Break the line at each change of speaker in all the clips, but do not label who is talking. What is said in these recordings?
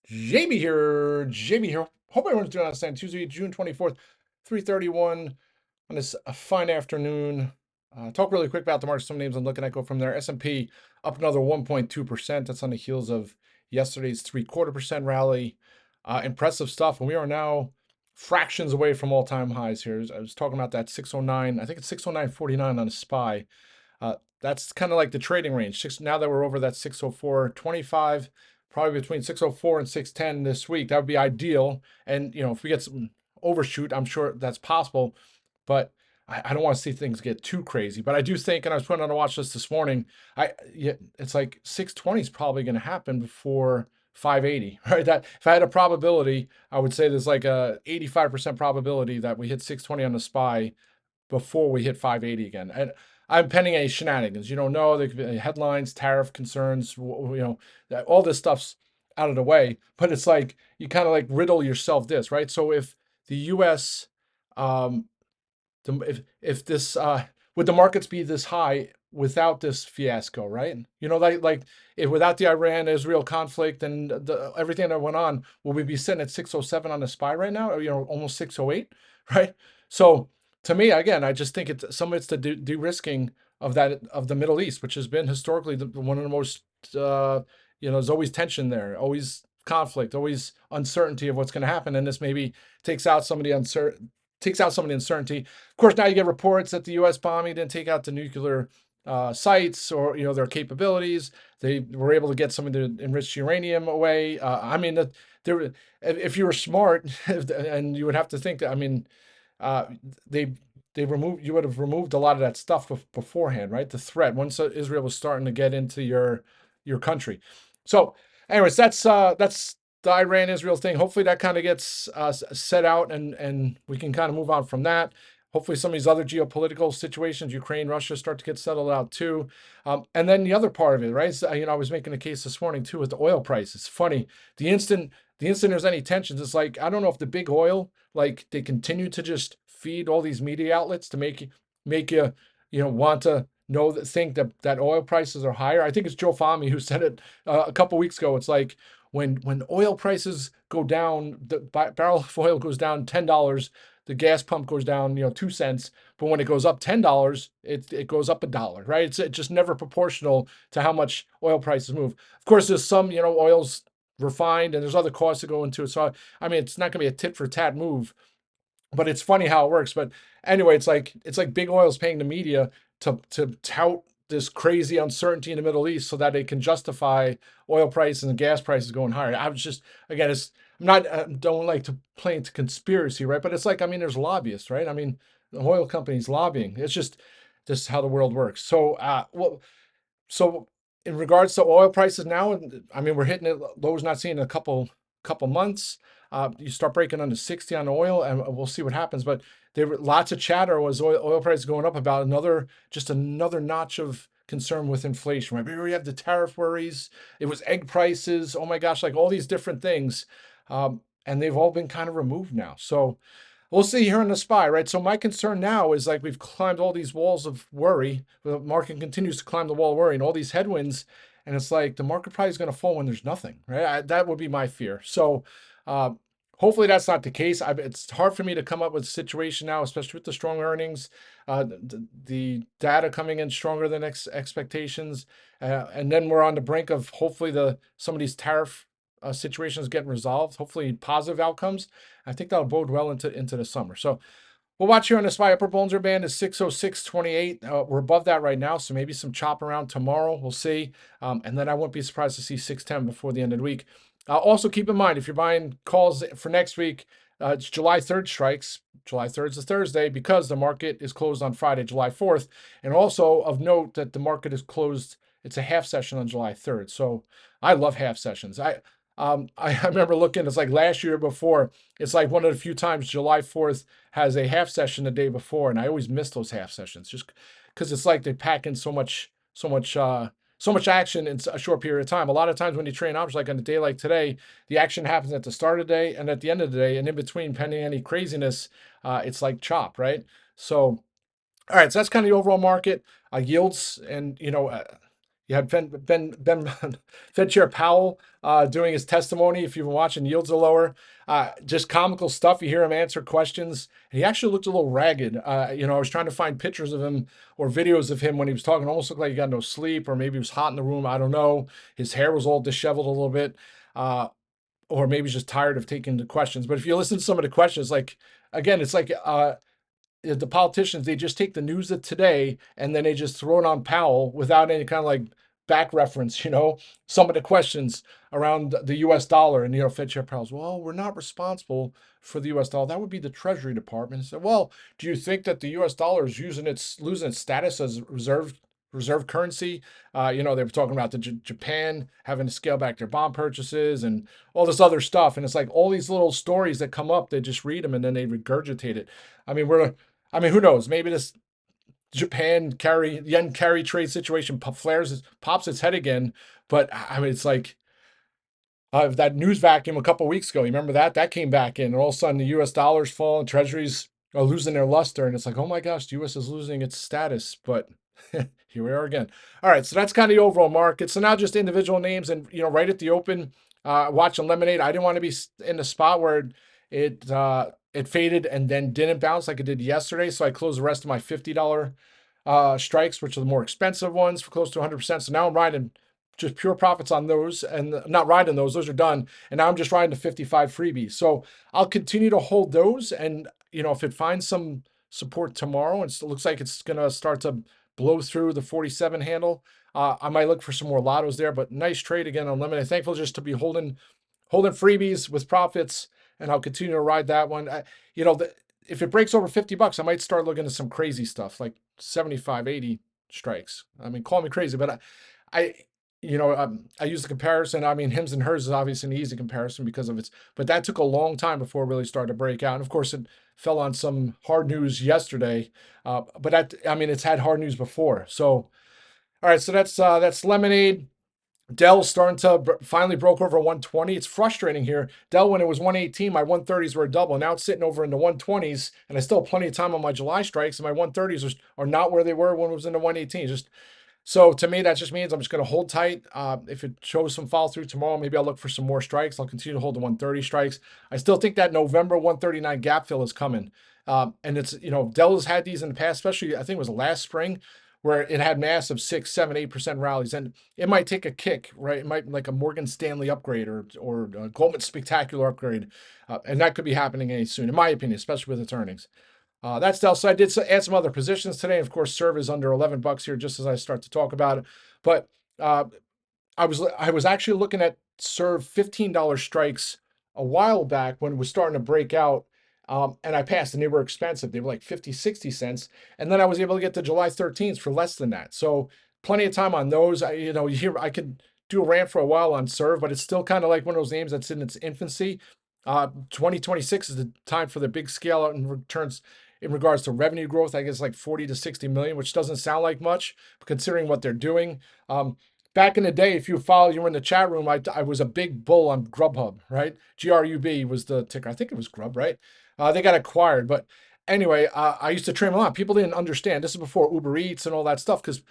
JB here. Hope everyone's doing on Tuesday, June 24th, 3:31 on this fine afternoon. Talk really quick about the market. Some names I'm looking at go from there. S&P up another 1.2%. That's on the heels of yesterday's 0.75% rally. Impressive stuff. And we are now fractions away from all-time highs here. I was talking about that 609. I think it's 609.49 on a SPY. That's kind of like the trading range. Now that we're over that 604.25, probably between 604 and 610 this week, that would be ideal. And if we get some overshoot, I'm sure that's possible. But I don't want to see things get too crazy. But I do think, and I was putting on a watch list this morning, it's like 620 is probably going to happen before 580, right? That if I had a probability, I would say there's like a 85% probability that we hit 620 on the SPY before we hit 580 again. And I'm pending any shenanigans. You don't know. There could be headlines, tariff concerns, all this stuff's out of the way. But it's like you kind of like riddle yourself this, right? So if the US, um, if this, would the markets be this high without this fiasco, right? Like if without the Iran-Israel conflict and everything that went on, will we be sitting at 607 on the SPY right now? Or, almost 608, right? So to me, again, I just think it's the de-risking of the Middle East, which has been historically one of the most, there's always tension there, always conflict, always uncertainty of what's going to happen, and this maybe takes out some of the uncertainty. Of course, now you get reports that the U.S. bombing didn't take out the nuclear sites or their capabilities. They were able to get some of the enriched uranium away. I mean, if you were smart, and you would have to think that. I mean, uh, they you would have removed a lot of that stuff beforehand, right? The threat once Israel was starting to get into your country. So, anyways, that's the Iran Israel thing. Hopefully that kind of gets set out and we can kind of move on from that. Hopefully some of these other geopolitical situations, Ukraine, Russia, start to get settled out too. And then the other part of it, right? So, I was making a case this morning too with the oil price. It's funny. The instant there's any tensions, it's like I don't know if the big oil, like they continue to just feed all these media outlets to make you want to think that oil prices are higher. I think it's Joe Fahmy who said it a couple weeks ago. It's like when oil prices go down, the barrel of oil goes down $10, the gas pump goes down 2 cents, but when it goes up $10, it goes up $1, right? It's just never proportional to how much oil prices move. Of course, there's some oil's refined and there's other costs that go into it. So I mean, it's not going to be a tit for tat move, but it's funny how it works. But anyway, it's like big oil's paying the media to tout this crazy uncertainty in the Middle East so that they can justify oil prices and gas prices going higher. I was just again, I'm not don't like to play into conspiracy, right? But it's like I mean, there's lobbyists, right? I mean, the oil companies lobbying. It's just how the world works. So in regards to oil prices now, I mean, we're hitting it lows not seen in a couple months. You start breaking under 60 on oil, and we'll see what happens. But there were lots of chatter was oil prices going up about another notch of concern with inflation. Right? Maybe we have the tariff worries. It was egg prices. Oh my gosh, like all these different things, and they've all been kind of removed now. So we'll see here on the SPY, right? So my concern now is like we've climbed all these walls of worry. The market continues to climb the wall of worry and all these headwinds. And it's like the market probably is going to fall when there's nothing, right? That would be my fear. So uh, hopefully that's not the case. It's hard for me to come up with a situation now, especially with the strong earnings, the data coming in stronger than expectations. And then we're on the brink of hopefully some of these tariff situations getting resolved, hopefully positive outcomes. I think that'll bode well into the summer. So we'll watch here on the SPY. Upper Bollinger Band is 606.28. We're above that right now, so maybe some chop around tomorrow. We'll see. And then I wouldn't be surprised to see 610 before the end of the week. Also, keep in mind, if you're buying calls for next week, it's July 3rd strikes. July 3rd is a Thursday because the market is closed on Friday, July 4th. And also of note that the market is closed. It's a half session on July 3rd. So I love half sessions. I remember looking, it's like last year before, it's like one of the few times July 4th has a half session the day before, and I always miss those half sessions just because it's like they pack in so much action in a short period of time. A lot of times when you train options, like on a day like today, the action happens at the start of the day and at the end of the day, and in between, pending any craziness, it's like chop, right? So, all right, so that's kind of the overall market yields, and You had Fed Chair Powell doing his testimony. If you've been watching, yields are lower. Just comical stuff. You hear him answer questions. He actually looked a little ragged. I was trying to find pictures of him or videos of him when he was talking. Almost looked like he got no sleep, or maybe he was hot in the room. I don't know. His hair was all disheveled a little bit. Or maybe he's just tired of taking the questions. But if you listen to some of the questions, like again, it's like the politicians, they just take the news of today and then they just throw it on Powell without any kind of like back reference, some of the questions around the US dollar. And Fed Chair Powell's, well, we're not responsible for the US dollar. That would be the Treasury Department. And said, well, do you think that the US dollar is losing its status as reserve currency? They were talking about Japan having to scale back their bond purchases and all this other stuff. And it's like all these little stories that come up, they just read them and then they regurgitate it. Who knows? Maybe this yen carry trade situation pops its head again. But it's like that news vacuum a couple weeks ago. You remember that? That came back in, and all of a sudden the U.S. dollars fall and treasuries are losing their luster. And it's like, oh my gosh, the U.S. is losing its status. But here we are again. All right, so that's kind of the overall market. So now just individual names, and right at the open, watching Lemonade. I didn't want to be in the spot where it faded and then didn't bounce like it did yesterday. So I closed the rest of my $50 strikes, which are the more expensive ones, for close to 100%. So now I'm riding just pure profits on those, and not riding those. Those are done. And now I'm just riding the 55 freebies. So I'll continue to hold those. And, if it finds some support tomorrow, and it looks like it's going to start to blow through the 47 handle, I might look for some more lottos there. But nice trade again on Lemonade. Thankful just to be holding freebies with profits, and I'll continue to ride that one. If it breaks over $50, I might start looking at some crazy stuff like 75, 80 strikes. Call me crazy, but I use the comparison. Hims and hers is obviously an easy comparison because of but that took a long time before it really started to break out. And of course, it fell on some hard news yesterday. It's had hard news before. So, all right, so that's Lemonade. Dell's starting to finally broke over 120. It's frustrating here. Dell, when it was 118, my 130s were a double. Now it's sitting over in the 120s, and I still have plenty of time on my July strikes, and my 130s are not where they were when it was in the 118. So to me, that just means I'm just going to hold tight. If it shows some follow through tomorrow, maybe I'll look for some more strikes. I'll continue to hold the 130 strikes. I still think that November 139 gap fill is coming. And it's, Dell has had these in the past, especially I think it was last spring, where it had massive 6, 7, 8% rallies. And it might take a kick, right? It might like a Morgan Stanley upgrade or a Goldman Spectacular upgrade. And that could be happening any soon, in my opinion, especially with its earnings. That's Dell. So I did add some other positions today. Of course, Serve is under $11 here, just as I start to talk about it. But I was actually looking at Serve $15 strikes a while back when it was starting to break out. And I passed, and they were expensive. They were like 50, 60 cents. And then I was able to get to July 13th for less than that. So plenty of time on those. I could do a rant for a while on Serve, but it's still kind of like one of those names that's in its infancy. 2026 is the time for the big scale out and returns in regards to revenue growth. I guess like 40 to 60 million, which doesn't sound like much, considering what they're doing. Back in the day, if you were in the chat room, I was a big bull on Grubhub, right? GRUB was the ticker. I think it was Grub, right? They got acquired. But anyway, I used to trim a lot. People didn't understand. This is before Uber Eats and all that stuff, because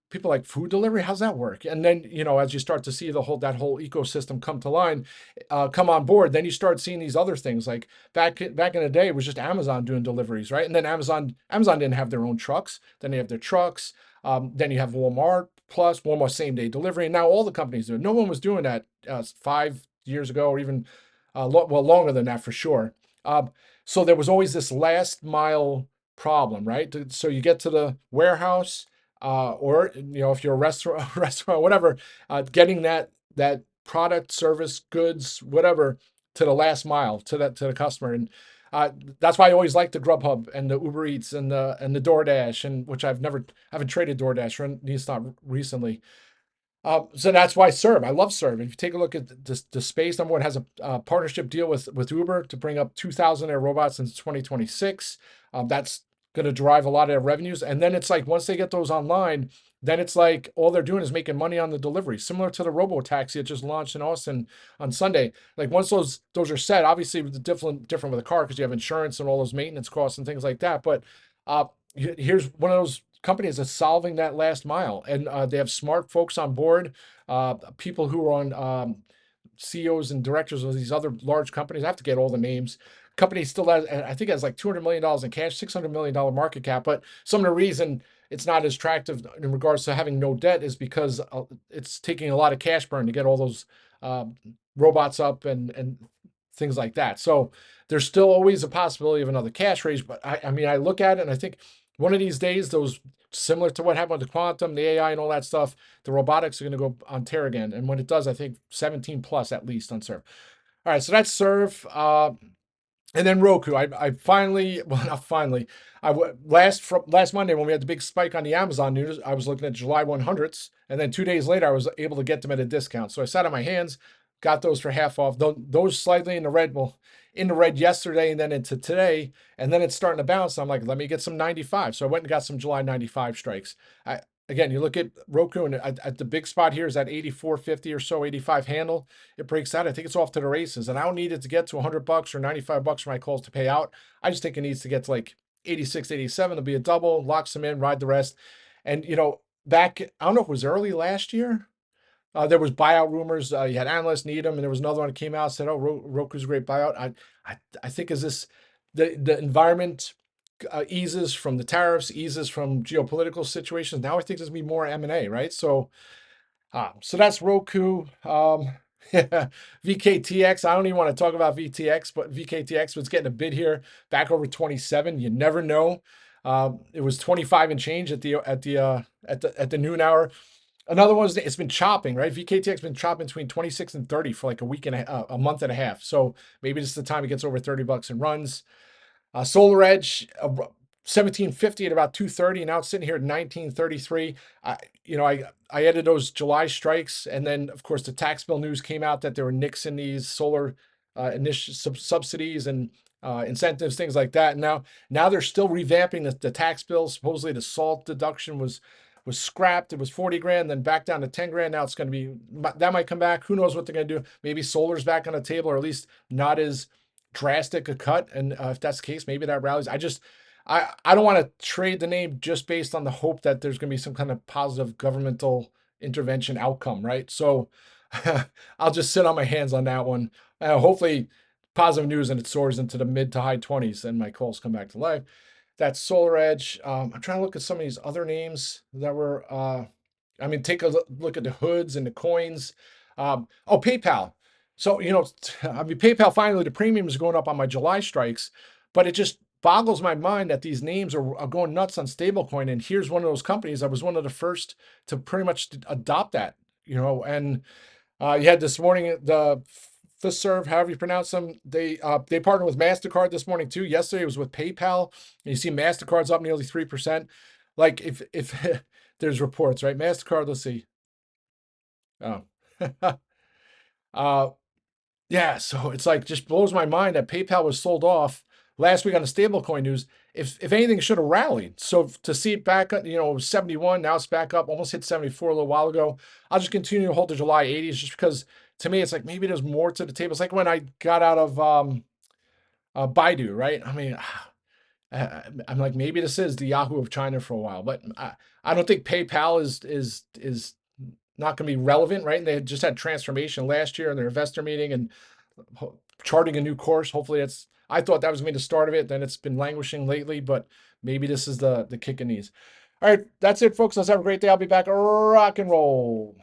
people like food delivery. How's that work? And then, as you start to see that whole ecosystem come on board, then you start seeing these other things. Like back in the day, it was just Amazon doing deliveries, right? And then Amazon didn't have their own trucks. Then they have their trucks. Then you have Walmart Plus, Walmart same day delivery. And now all the companies do it. No one was doing that 5 years ago, or even longer than that for sure. So there was always this last mile problem, right? So you get to the warehouse, or if you're a restaurant, whatever, getting that product, service, goods, whatever, to the last mile to the customer. And that's why I always liked the Grubhub and the Uber Eats and the DoorDash, and which I haven't traded DoorDash, or at least not recently. So that's why Serve. I love Serve. If you take a look at the space, number one has a partnership deal with Uber to bring up 2,000 air robots in 2026. That's going to drive a lot of their revenues. And then it's like once they get those online, then it's like all they're doing is making money on the delivery, similar to the robo taxi that just launched in Austin on Sunday. Like once those are set, obviously different with a car because you have insurance and all those maintenance costs and things like that. But here's one of those companies that's solving that last mile, and they have smart folks on board, people who are on CEOs and directors of these other large companies. I have to get all the names. Company still has, I think, it has like $200 million in cash, $600 million market cap. But some of the reason it's not as attractive in regards to having no debt is because it's taking a lot of cash burn to get all those uh, robots up and things like that. So there's still always a possibility of another cash raise. But I mean, I look at it and I think one of these days, those similar to what happened with the quantum, the AI, and all that stuff, the robotics are going to go on tear again. And when it does, I think 17 plus at least on serve. All right, so that's serve. And then Roku. I finally, well, not finally. Last Monday when we had the big spike on the Amazon news, I was looking at July 100s, and then 2 days later I was able to get them at a discount. So I sat on my hands, got those for half off. Those slightly in the red. Well, in the red yesterday and then into today, and then it's starting to bounce. I'm like, let me get some 95. So I went and got some July 95 strikes. Again, you look at Roku, and at the big spot here is that 84.50 or so, 85 handle. It breaks out. I think it's off to the races, and I don't need it to get to $100 or $95 for my calls to pay out. I just think it needs to get to like 86, 87 to be a double. Locks them in, ride the rest. And back, I don't know if it was early last year. There was buyout rumors. You had analysts need them, and there was another one that came out and said, "Oh, Roku's a great buyout." I think is this the environment eases from the tariffs, eases from geopolitical situations. Now I think there's gonna be more M&A, right? So that's Roku. VKTX. I don't even want to talk about VTX, but VKTX was getting a bid here back over 27. You never know. It was 25 and change at the noon hour. Another one is it's been chopping, right? VKTX been chopping between 26 and 30 for like a week and a month and a half. So maybe this is the time it gets over $30 and runs. Solar Edge, 1750 at about 230. Now it's sitting here at 1933. I added those July strikes, and then of course the tax bill news came out that there were nixing these solar initial subsidies and incentives, things like that. And now they're still revamping the tax bill. Supposedly the SALT deduction was scrapped. It was 40 grand, then back down to 10 grand. Now it's going to be, that might come back. Who knows what they're going to do? Maybe solar's back on the table, or at least not as drastic a cut. And if that's the case, maybe that rallies. I don't want to trade the name just based on the hope that there's going to be some kind of positive governmental intervention outcome, right? So I'll just sit on my hands on that one. Hopefully positive news and it soars into the mid to high 20s and my calls come back to life. That's Solar Edge. I'm trying to look at some of these other names that were, take a look at the hoods and the coins. PayPal. So, PayPal finally, the premium is going up on my July strikes, but it just boggles my mind that these names are going nuts on stablecoin. And here's one of those companies that was one of the first to pretty much adopt that, and you had this morning, the Fiserv, however you pronounce them, they partnered with MasterCard this morning too. Yesterday it was with PayPal. And you see MasterCard's up nearly 3%. Like if there's reports, right? MasterCard, let's see. Oh. Yeah, so it's like just blows my mind that PayPal was sold off last week on the stablecoin news. If anything, should have rallied. So to see it back up, it was 71, now it's back up, almost hit 74 a little while ago. I'll just continue to hold the July 80s just because to me it's like maybe there's more to the table. It's like when I got out of Baidu, right? I mean, I'm like maybe this is the Yahoo of China for a while, but I don't think PayPal is not going to be relevant, right? And they had just had transformation last year in their investor meeting and charting a new course. Hopefully I thought that was going to be the start of it. Then it's been languishing lately, but maybe this is the kick in these. All right, that's it, folks. Let's have a great day. I'll be back. Rock and roll.